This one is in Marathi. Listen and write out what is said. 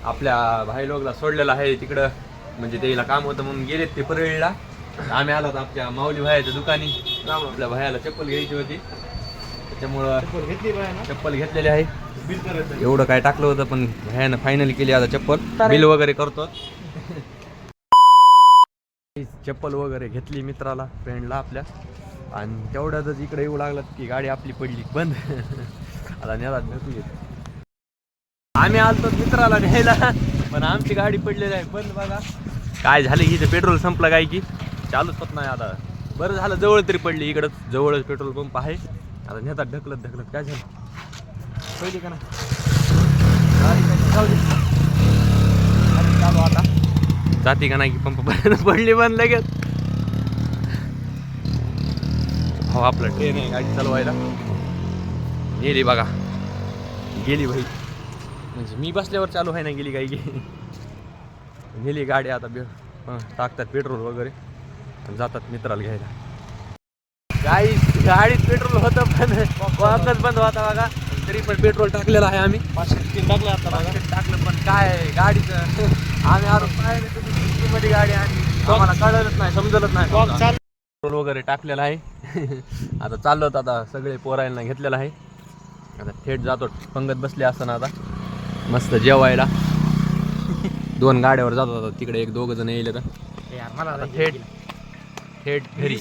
आपल्या भाई लोकला सोडलेला आहे तिकडं, म्हणजे त्याला काम होतं म्हणून गेलेत ते परळीला. आम्ही आलो आमच्या माऊली भायाच्या दुकानी. आपल्या भायाला चप्पल घ्यायची होती, त्याच्यामुळं चप्पल घेतलेली आहे. एवढं काय टाकलं होतं पण भायानं फायनली केली आता चप्पल. बिल वगैरे करतो. चप्पल वगैरे घेतली मित्राला, फ्रेंडला आपल्या, आणि तेवढ्यातच इकडे येऊ लागलं की गाडी आपली पडली बंद. आता नेला भेटू येत. आम्ही आलतो मित्राला न्यायला, पण आमची गाडी पडलेली आहे बंद. बघा काय झालं की इथं पेट्रोल संपलं काय की चालूच होत नाही आता. बरं झालं जवळ तरी पडली, इकडंच जवळच पेट्रोल पंप आहे. आता नेतात ढकलत काय झालं पहिली का नाही चालू आता जाते का नाही की पंप पडली बंद लगेच. हो आपला ट्रेन आहे गाडी चालवायला. गेली बघा, गेली भाई, म्हणजे मी बसल्यावर चालू आहे ना, गेली काही गेली गाडी. आता टाकतात पेट्रोल वगैरे जातात मित्राला घ्यायला. गाडीत पेट्रोल होतं पण वापस बंद होता बघा. तरी पण पेट्रोल टाकलेलं आहे आम्ही. 500 टाकलं आता बघा. टाकलं पण काय गाडीचं आम्ही आरोप मध्ये गाडी आणली, आम्हाला कळलंच नाही, समजलंच नाही. पेट्रोल वगैरे टाकलेलं आहे. आता चाललो आता सगळे पोरायला घेतलेलं आहे. आता थेट जातो, पंगत बसले असताना आता मस्त जेवायला. 2 गाड्यावर जातो आता तिकडे, 1-2 जण येईल तर थेट घरी.